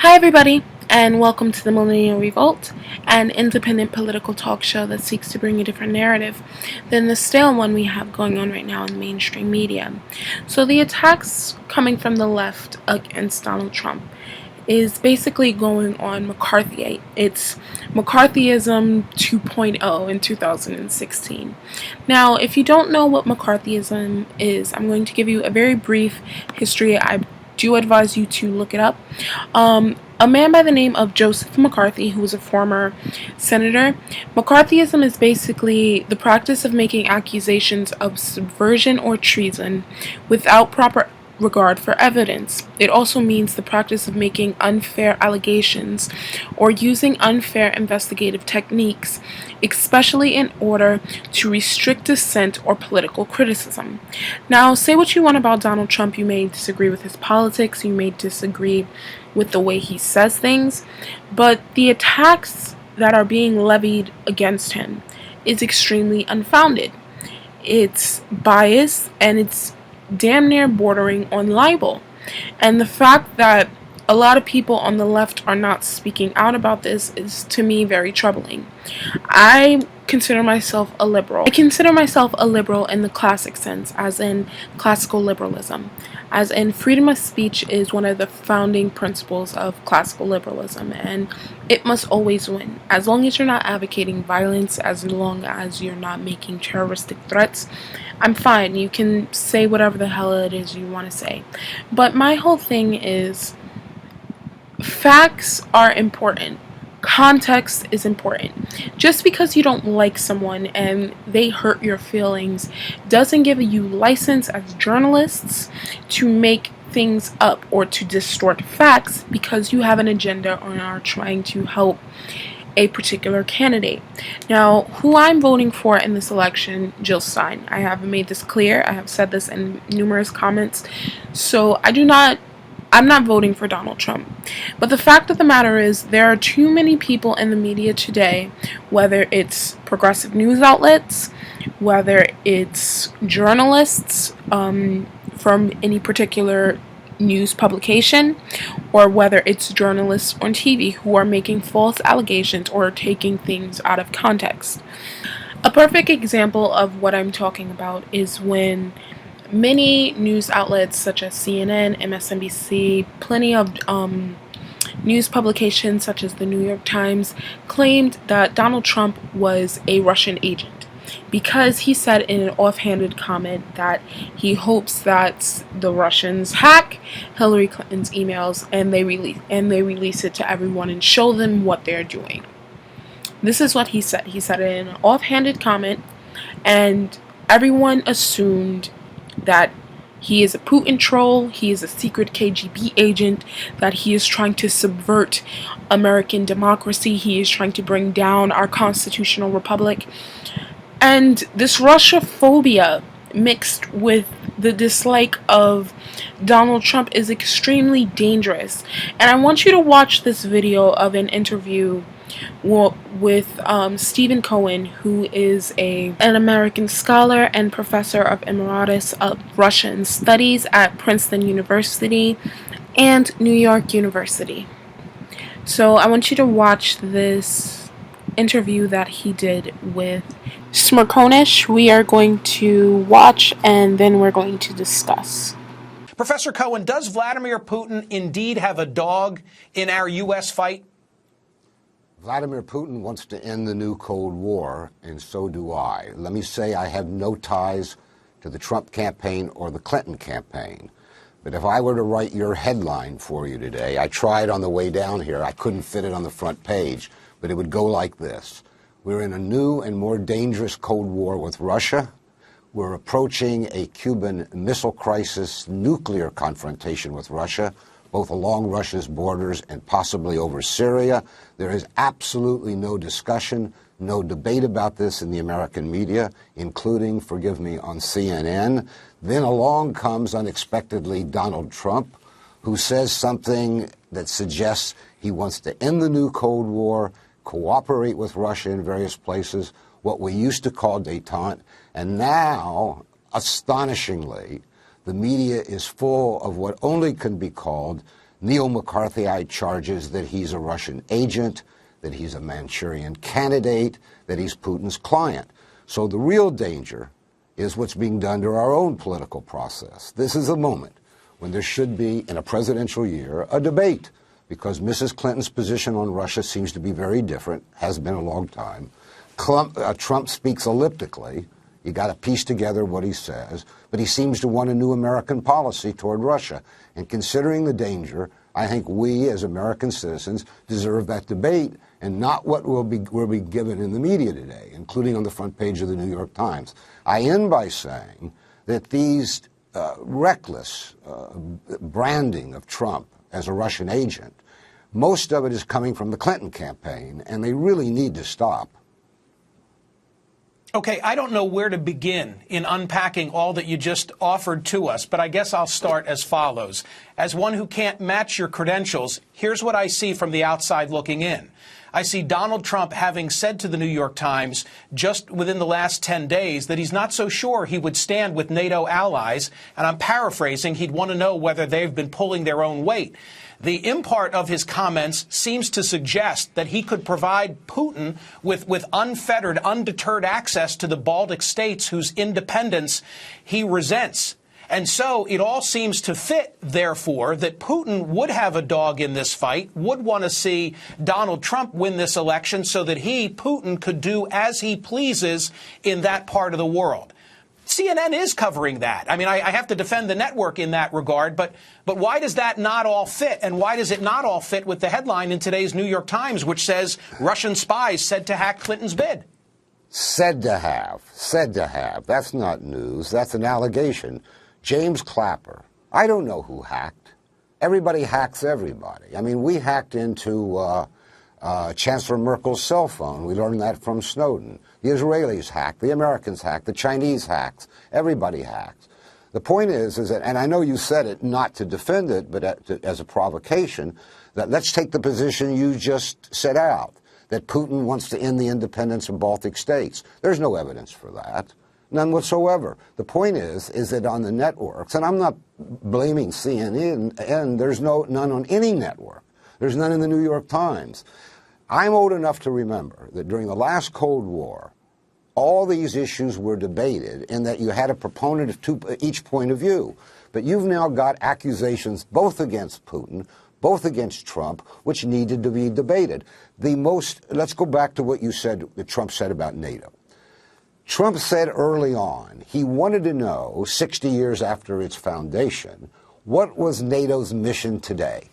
Hi, everybody, and welcome to the Millennial Revolt, an independent political talk show that seeks to bring a different narrative than the stale one we have going on right now in the mainstream media. So, the attacks coming from the left against Donald Trump is basically going on McCarthyite. It's McCarthyism 2.0 in 2016. Now, if you don't know what McCarthyism is, I'm going to give you a very brief history. I do advise you to look it up. A man by the name of Joseph McCarthy, who was a former senator. McCarthyism is basically the practice of making accusations of subversion or treason without proper regard for evidence. It also means the practice of making unfair allegations or using unfair investigative techniques, especially in order to restrict dissent or political criticism. Now, say what you want about Donald Trump. You may disagree with his politics, you may disagree with the way he says things, but the attacks that are being levied against him is extremely unfounded. It's biased and it's damn near bordering on libel. And the fact that a lot of people on the left are not speaking out about this is, to me, very troubling. I consider myself a liberal. I consider myself a liberal in the classic sense, as in classical liberalism. As in, freedom of speech is one of the founding principles of classical liberalism, and it must always win. As long as you're not advocating violence, as long as you're not making terroristic threats, I'm fine. You can say whatever the hell it is you want to say. But my whole thing is, facts are important. Context is important. Just because you don't like someone and they hurt your feelings doesn't give you license as journalists to make things up or to distort facts because you have an agenda or are trying to help a particular candidate. Now, who I'm voting for in this election, Jill Stein. I have made this clear. I have said this in numerous comments. So I'm not voting for Donald Trump. But the fact of the matter is, there are too many people in the media today, whether it's progressive news outlets, whether it's journalists from any particular news publication, or whether it's journalists on TV who are making false allegations or taking things out of context. A perfect example of what I'm talking about is when many news outlets such as CNN, MSNBC, plenty of news publications such as the New York Times claimed that Donald Trump was a Russian agent because he said in an offhanded comment that he hopes that the Russians hack Hillary Clinton's emails and they release it to everyone and show them what they're doing. This is what he said. He said it in an offhanded comment, and everyone assumed that he is a Putin troll, he is a secret KGB agent, that he is trying to subvert American democracy, he is trying to bring down our constitutional republic. And this Russia phobia mixed with the dislike of Donald Trump is extremely dangerous. And I want you to watch this video of an interview with Stephen Cohen, who is an American scholar and professor of Emeritus of Russian Studies at Princeton University and New York University. So I want you to watch this interview that he did with Smirkonish. We are going to watch and then we're going to discuss. Professor Cohen, does Vladimir Putin indeed have a dog in our U.S. fight? Vladimir Putin wants to end the new Cold War, and so do I. Let me say I have no ties to the Trump campaign or the Clinton campaign. But if I were to write your headline for you today, I tried on the way down here. I couldn't fit it on the front page, but it would go like this. We're in a new and more dangerous Cold War with Russia. We're approaching a Cuban Missile Crisis nuclear confrontation with Russia, both along Russia's borders and possibly over Syria. There is absolutely no discussion, no debate about this in the American media, including, forgive me, on CNN. Then along comes unexpectedly Donald Trump, who says something that suggests he wants to end the new Cold War, cooperate with Russia in various places, what we used to call détente. And now, astonishingly, the media is full of what only can be called neo-McCarthyite charges that he's a Russian agent, that he's a Manchurian candidate, that he's Putin's client. So the real danger is what's being done to our own political process. This is a moment when there should be, in a presidential year, a debate, because Mrs. Clinton's position on Russia seems to be very different, has been a long time. Trump speaks elliptically. You got to piece together what he says, but he seems to want a new American policy toward Russia. And considering the danger, I think we as American citizens deserve that debate and not what will be given in the media today, including on the front page of the New York Times. I end by saying that these reckless branding of Trump as a Russian agent, most of it is coming from the Clinton campaign, and they really need to stop. Okay, I don't know where to begin in unpacking all that you just offered to us, but I guess I'll start as follows. As one who can't match your credentials, here's what I see from the outside looking in. I see Donald Trump having said to the New York Times just within the last 10 days that he's not so sure he would stand with NATO allies, and I'm paraphrasing, he'd want to know whether they've been pulling their own weight. The import of his comments seems to suggest that he could provide Putin with unfettered, undeterred access to the Baltic states whose independence he resents. And so it all seems to fit, therefore, that Putin would have a dog in this fight, would want to see Donald Trump win this election so that he, Putin, could do as he pleases in that part of the world. CNN is covering that. I mean, I have to defend the network in that regard, but why does that not all fit? And why does it not all fit with the headline in today's New York Times, which says Russian spies said to hack Clinton's bid? Said to have. Said to have. That's not news. That's an allegation. James Clapper. I don't know who hacked. Everybody hacks everybody. I mean, we hacked into Chancellor Merkel's cell phone. We learned that from Snowden. The Israelis hacked. The Americans hacked. The Chinese hacked. Everybody hacks. The point is that, and I know you said it not to defend it, but as a provocation, that let's take the position you just set out, that Putin wants to end the independence of Baltic states. There's no evidence for that. None whatsoever. The point is that on the networks, and I'm not blaming CNN, there's none on any network. There's none in the New York Times. I'm old enough to remember that during the last Cold War, all these issues were debated in that you had a proponent of each point of view. But you've now got accusations both against Putin, both against Trump, which needed to be debated. Let's go back to what you said, that Trump said about NATO. Trump said early on he wanted to know, 60 years after its foundation, what was NATO's mission today.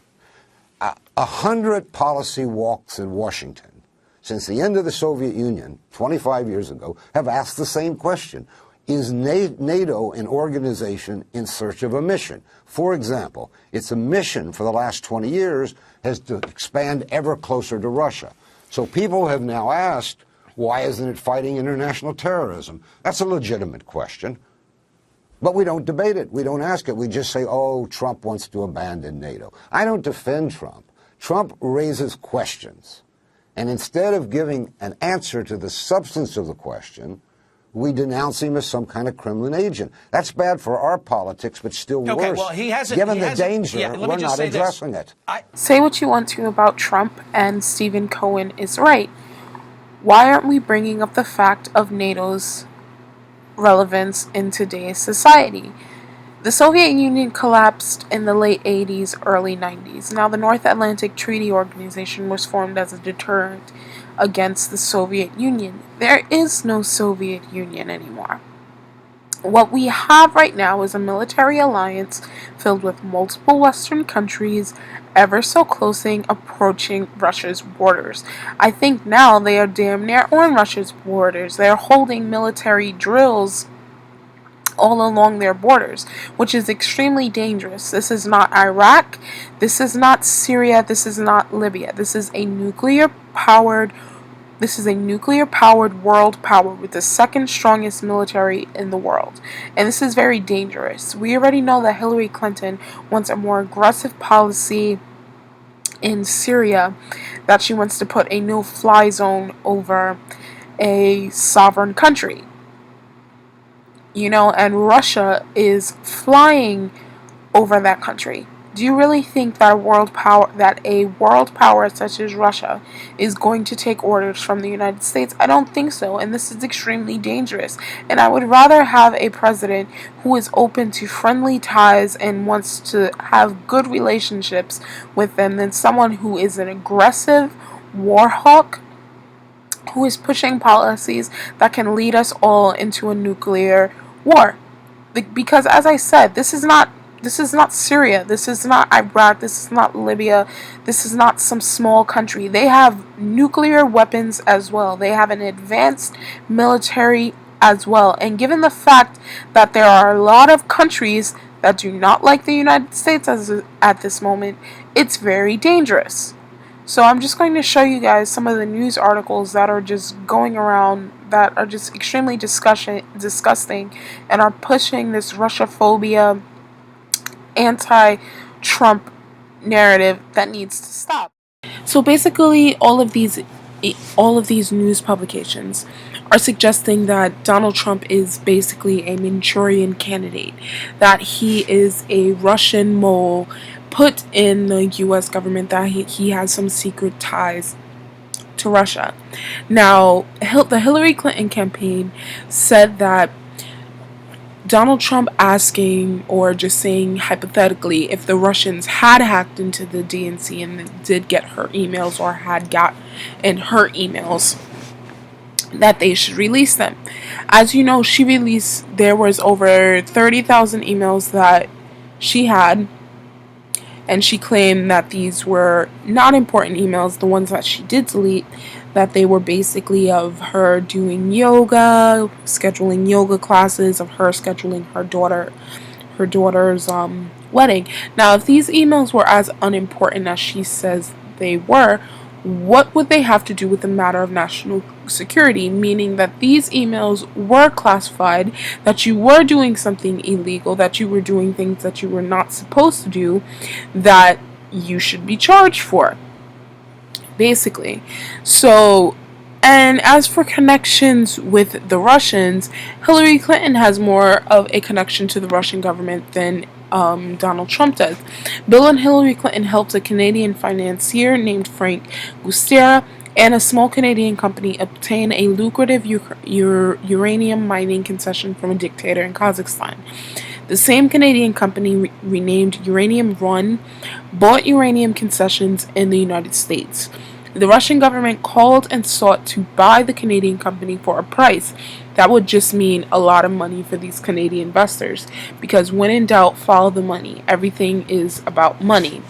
100 policy walks in Washington since the end of the Soviet Union 25 years ago have asked the same question. Is NATO an organization in search of a mission? For example, its mission for the last 20 years has to expand ever closer to Russia. So people have now asked, why isn't it fighting international terrorism? That's a legitimate question. But we don't debate it. We don't ask it. We just say, oh, Trump wants to abandon NATO. I don't defend Trump. Trump raises questions. And instead of giving an answer to the substance of the question, we denounce him as some kind of Kremlin agent. That's bad for our politics, but still worse. Okay, well, he hasn't. Given the danger, we're not addressing it. Say what you want to about Trump, and Stephen Cohen is right. Why aren't we bringing up the fact of NATO's relevance in today's society? The Soviet Union collapsed in the late 80s, early 90s. Now, the North Atlantic Treaty Organization was formed as a deterrent against the Soviet Union. There is no Soviet Union anymore. What we have right now is a military alliance filled with multiple Western countries ever so closely approaching Russia's borders. I think now they are damn near on Russia's borders. They are holding military drills all along their borders, which is extremely dangerous. This is not Iraq, this is not Syria, this is not Libya. This is a nuclear-powered world power with the second strongest military in the world. And this is very dangerous. We already know that Hillary Clinton wants a more aggressive policy in Syria, that she wants to put a no-fly zone over a sovereign country. And Russia is flying over that country. Do you really think that a world power such as Russia is going to take orders from the United States? I don't think so, and this is extremely dangerous. And I would rather have a president who is open to friendly ties and wants to have good relationships with them than someone who is an aggressive war hawk who is pushing policies that can lead us all into a nuclear war. Because as I said, this is not Syria, this is not Iraq, this is not Libya, this is not some small country. They have nuclear weapons as well. They have an advanced military as well. And given the fact that there are a lot of countries that do not like the United States at this moment, it's very dangerous. So I'm just going to show you guys some of the news articles that are just going around that are just extremely disgusting and are pushing this Russia-phobia, anti-Trump narrative that needs to stop. So basically, all of these news publications are suggesting that Donald Trump is basically a Manchurian candidate, that he is a Russian mole put in the U.S. government, that he has some secret ties to Russia. Now, the Hillary Clinton campaign said that Donald Trump asking, or just saying hypothetically, if the Russians had hacked into the DNC and did get her emails or had gotten her emails, that they should release them. As you know, there was over 30,000 emails that she had, and she claimed that these were not important emails, the ones that she did delete, that they were basically of her doing yoga, scheduling yoga classes, of her scheduling her daughter's wedding. Now, if these emails were as unimportant as she says they were, what would they have to do with the matter of national security? Meaning that these emails were classified, that you were doing something illegal, that you were doing things that you were not supposed to do, that you should be charged for, basically. So, and as for connections with the Russians, Hillary Clinton has more of a connection to the Russian government than Donald Trump does. Bill and Hillary Clinton helped a Canadian financier named Frank Gustera and a small Canadian company obtain a lucrative uranium mining concession from a dictator in Kazakhstan. The same Canadian company, renamed Uranium One, bought uranium concessions in the United States. The Russian government called and sought to buy the Canadian company for a price that would just mean a lot of money for these Canadian investors, because when in doubt, follow the money. Everything is about money.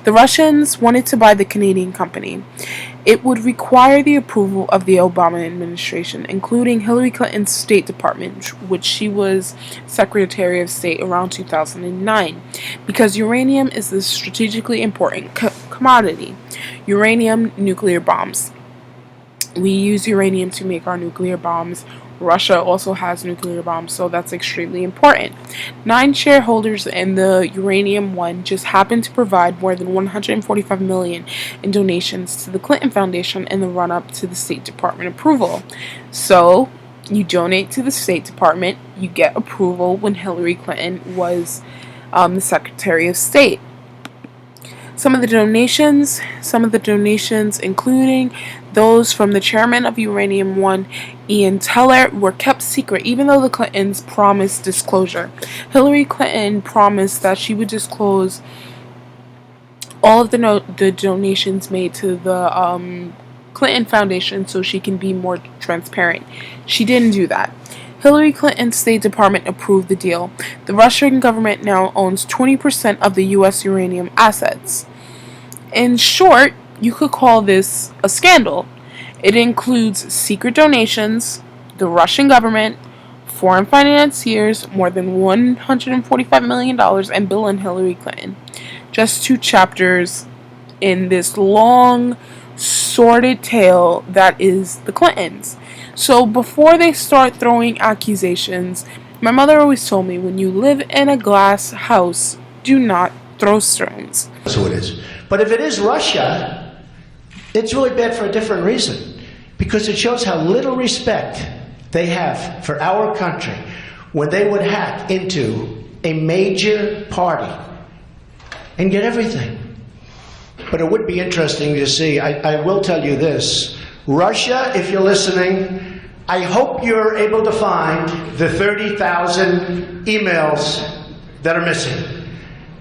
The Russians wanted to buy the Canadian company. It would require the approval of the Obama administration, including Hillary Clinton's State Department, which she was Secretary of State around 2009, because uranium is the strategically important commodity. Uranium, nuclear bombs. We use uranium to make our nuclear bombs. Russia also has nuclear bombs, so that's extremely important. 9 shareholders in the Uranium One just happened to provide more than $145 million in donations to the Clinton Foundation in the run-up to the State Department approval. So, you donate to the State Department, you get approval when Hillary Clinton was the Secretary of State. Some of the donations, including those from the chairman of Uranium One, Ian Teller, were kept secret, even though the Clintons promised disclosure. Hillary Clinton promised that she would disclose all of the donations made to the Clinton Foundation so she can be more transparent. She didn't do that. Hillary Clinton's State Department approved the deal. The Russian government now owns 20% of the U.S. uranium assets. In short, you could call this a scandal. It includes secret donations, the Russian government, foreign financiers, more than $145 million, and Bill and Hillary Clinton. Just 2 chapters in this long, sordid tale that is the Clintons. So before they start throwing accusations, my mother always told me, when you live in a glass house, do not throw stones. That's who it is. But if it is Russia, it's really bad for a different reason, because it shows how little respect they have for our country when they would hack into a major party and get everything. But it would be interesting to see. I will tell you this. Russia, if you're listening, I hope you're able to find the 30,000 emails that are missing.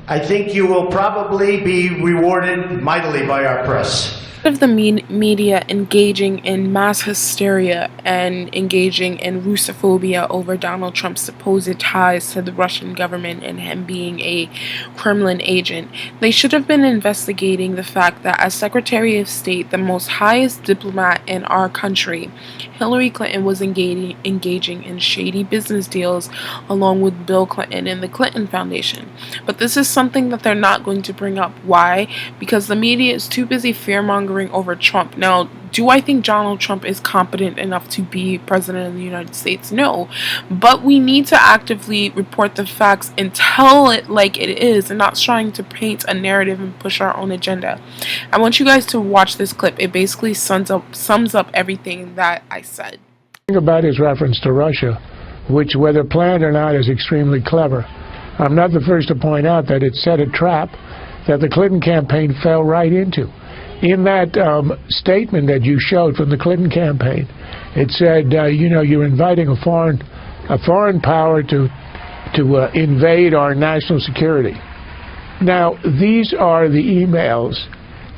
I think you will probably be rewarded mightily by our press. Of the media engaging in mass hysteria and engaging in Russophobia over Donald Trump's supposed ties to the Russian government and him being a Kremlin agent, they should have been investigating the fact that as Secretary of State, the most highest diplomat in our country, Hillary Clinton was engaging in shady business deals along with Bill Clinton and the Clinton Foundation. But this is something that they're not going to bring up. Why? Because the media is too busy fear-mongering over Trump. Now, do I think Donald Trump is competent enough to be president of the United States? No. But we need to actively report the facts and tell it like it is and not trying to paint a narrative and push our own agenda. I want you guys to watch this clip. It basically sums up everything that I said. About his reference to Russia, which, whether planned or not, is extremely clever. I'm not the first to point out that it set a trap that the Clinton campaign fell right into. In that statement that you showed from the Clinton campaign, it said, you're inviting a foreign power to invade our national security. Now, these are the emails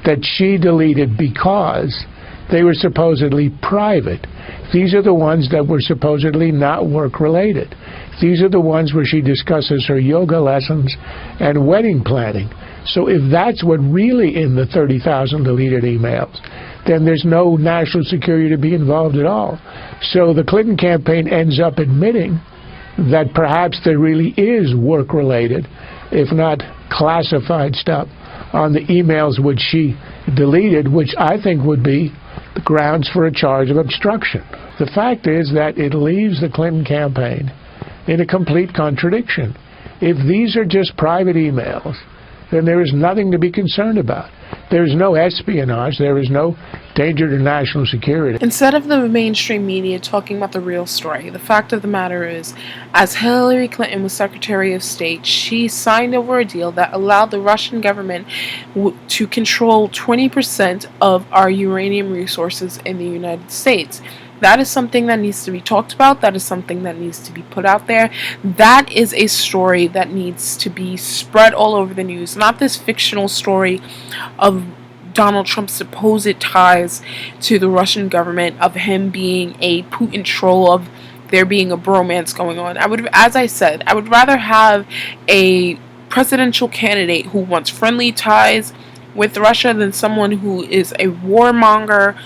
that she deleted because they were supposedly private. These are the ones that were supposedly not work-related. These are the ones where she discusses her yoga lessons and wedding planning. So if that's what really in the 30,000 deleted emails, then there's no national security to be involved at all. So the Clinton campaign ends up admitting that perhaps there really is work-related, if not classified stuff, on the emails which she deleted, which I think would be the grounds for a charge of obstruction. The fact is that it leaves the Clinton campaign in a complete contradiction. If these are just private emails, then there is nothing to be concerned about. There is no espionage. There is no danger to national security. Instead of the mainstream media talking about the real story, the fact of the matter is, as Hillary Clinton was Secretary of State, she signed over a deal that allowed the Russian government to control 20% of our uranium resources in the United States. That is something that needs to be talked about. That is something that needs to be put out there. That is a story that needs to be spread all over the news, not this fictional story of Donald Trump's supposed ties to the Russian government, of him being a Putin troll, of there being a bromance going on. As I said, I would rather have a presidential candidate who wants friendly ties with Russia than someone who is a warmonger,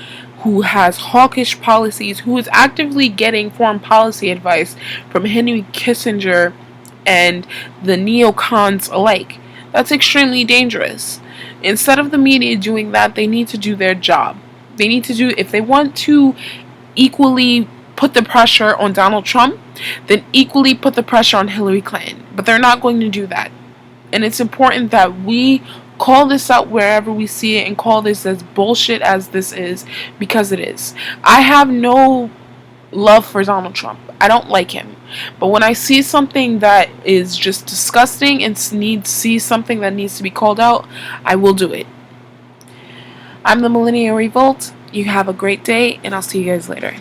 who has hawkish policies, who is actively getting foreign policy advice from Henry Kissinger and the neocons alike. That's extremely dangerous. Instead of the media doing that, they need to do their job. They need to do, if they want to equally put the pressure on Donald Trump, then equally put the pressure on Hillary Clinton. But they're not going to do that. And it's important that we call this out wherever we see it and call this as bullshit as this is, because it is. I have no love for Donald Trump. I don't like him. But when I see something that is just disgusting and see something that needs to be called out, I will do it. I'm the Millennial Revolt. You have a great day, and I'll see you guys later.